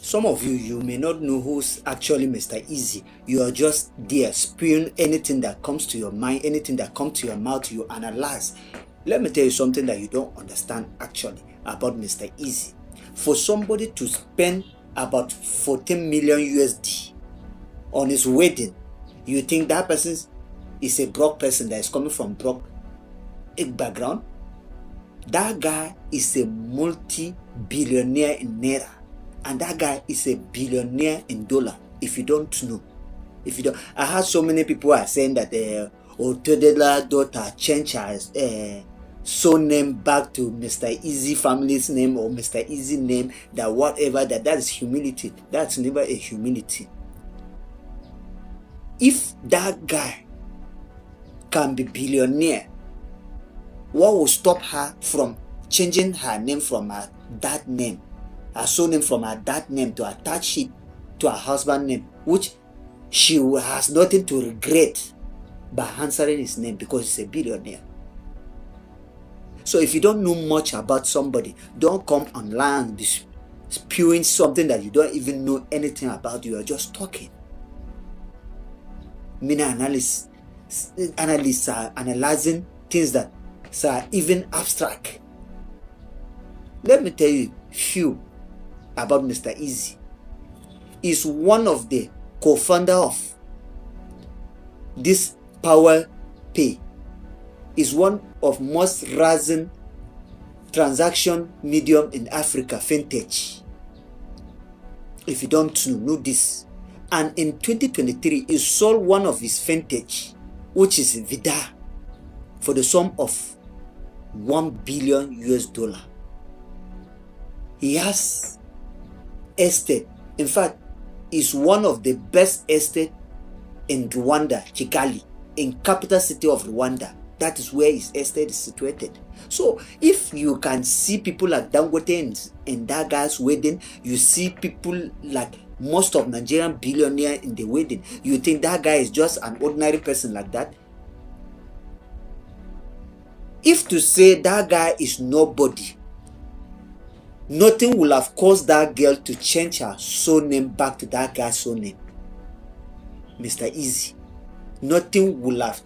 Some of you, you may not know who's actually Mr. Easy. You are just there spewing anything that comes to your mind, anything that comes to your mouth, you analyze. Let me tell you something that you don't understand actually about Mr. Easy. For somebody to spend about 14 million USD on his wedding, you think that person is a broke person that is coming from broke background? That guy is a multi-billionaire in Naira. And that guy is a billionaire in dollar. If you don't know, I heard so many people are saying that Otedola daughter changed her surname back to Mr. Easy family's name or Mr. Easy name. That whatever that is humility. That's never a humility. If that guy can be billionaire, what will stop her from changing her name from her dad name? Her surname from her dad name to attach it to her husband's name, which she has nothing to regret by answering his name because he's a billionaire. So if you don't know much about somebody, don't come online and be spewing something that you don't even know anything about. You are just talking. Many analysts are analyzing things that are even abstract. Let me tell you few about Mr. Easy. Is one of the co-founder of this Power Pay. Is one of most rising transaction medium in Africa, fintech. If you don't know this. And in 2023, he sold one of his fintech, which is Vida, for the sum of $1 billion US. He has estate. In fact, is one of the best estate in Rwanda, Kigali, in capital city of Rwanda. That is where his estate is situated. So if you can see people like Dangote in that guy's wedding, you see people like most of Nigerian billionaires in the wedding, you think that guy is just an ordinary person like that? If to say that guy is nobody, nothing will have caused that girl to change her surname back to that guy's surname, Mr. Easy. Nothing will have,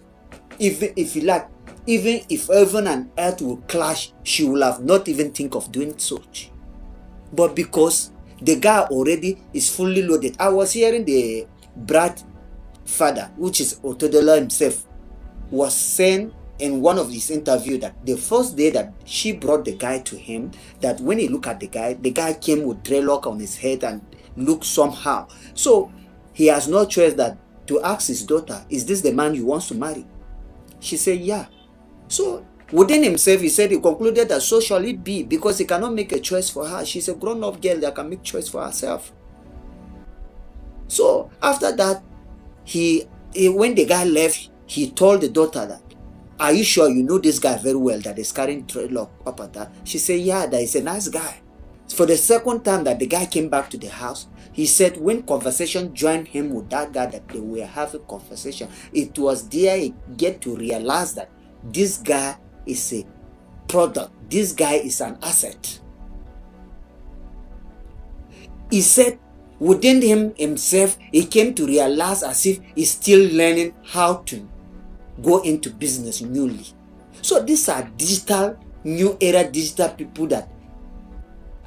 even if heaven and earth will clash, she will have not even think of doing such. But because the guy already is fully loaded. I was hearing the Brad father, which is Otedola himself, was saying in one of his interviews that the first day that she brought the guy to him, that when he looked at the guy came with dreadlock on his head and looked somehow. So he has no choice that to ask his daughter, is this the man you want to marry? She said, yeah. So within himself, he said he concluded that so shall it be, because he cannot make a choice for her. She's a grown-up girl that can make choice for herself. So after that, when the guy left, he told the daughter that, are you sure you know this guy very well that is carrying dreadlock up at that? She said, yeah, that is a nice guy. For the second time that the guy came back to the house, he said when conversation joined him with that guy that they were having conversation, it was there he get to realize that this guy is a product. This guy is an asset. He said within himself, he came to realize as if he's still learning how to go into business newly. So these are digital, new era digital people that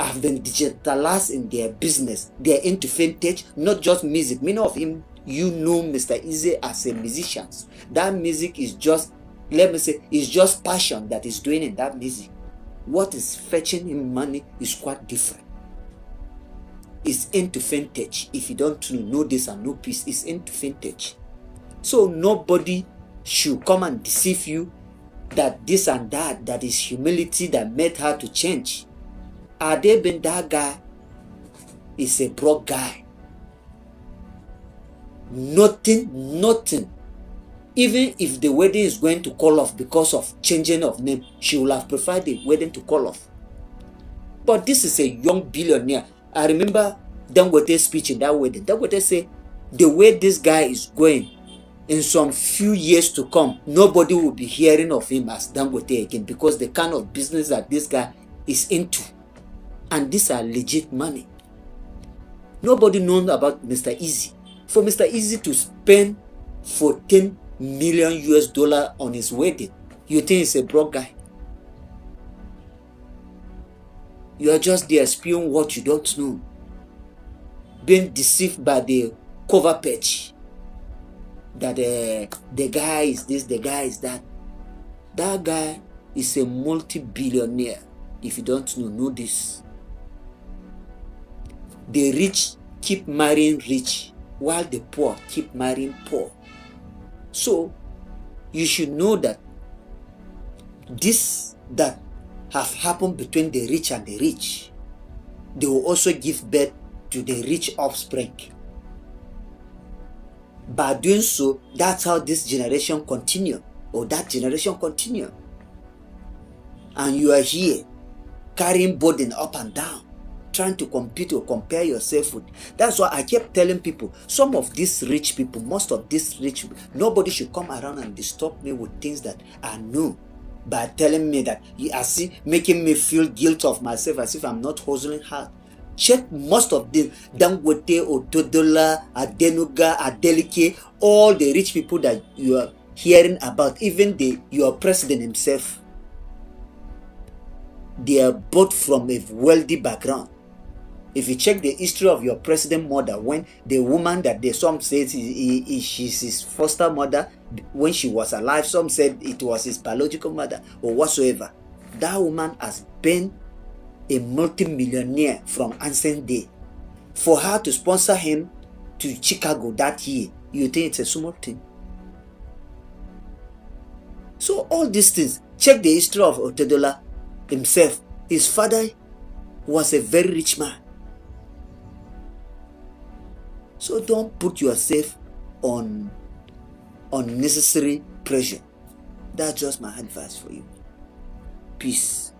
have been digitalized in their business. They're into fintech, not just music. Many of him, you know Mr. Easy as a musician. That music is just, let me say, it's just passion that he's doing in that music. What is fetching him money is quite different. It's into fintech. If you don't know this and know peace, it's into fintech. So nobody should come and deceive you that this and that is humility that made her to change. Had they been that guy is a broke guy, nothing. Even if the wedding is going to call off because of changing of name, she will have preferred the wedding to call off. But this is a young billionaire. I remember Dangote's speech in that wedding. Dangote said, the way this guy is going, in some few years to come, nobody will be hearing of him as Dangote again, because the kind of business that this guy is into. And these are legit money. Nobody knows about Mr. Easy. For Mr. Easy to spend 14 million US dollar on his wedding, you think he's a broke guy? You are just there spewing what you don't know, being deceived by the cover page that the guy is this, the guy is that. That guy is a multi-billionaire. If you don't know this. The rich keep marrying rich, while the poor keep marrying poor. So you should know that this that have happened between the rich and the rich, they will also give birth to the rich offspring. By doing so, that's how this generation continue, or that generation continue. And you are here carrying burden up and down, trying to compete or compare yourself with. That's why I kept telling people, some of these rich people, most of these rich people, nobody should come around and disturb me with things that I know, by telling me that you are making me feel guilt of myself as if I'm not hustling hard. Check most of them, Dangote, Otedola, Adenuga, Adeleke, all the rich people that you are hearing about, even your president himself. They are both from a wealthy background. If you check the history of your president mother, when the woman that some said she's his foster mother when she was alive, some said it was his biological mother or whatsoever, that woman has been a multi-millionaire from ancient day. For her to sponsor him to Chicago that year, you think it's a small thing? So all these things, check the history of Otedola himself. His father was a very rich man. So don't put yourself on unnecessary pressure. That's just my advice for you. Peace.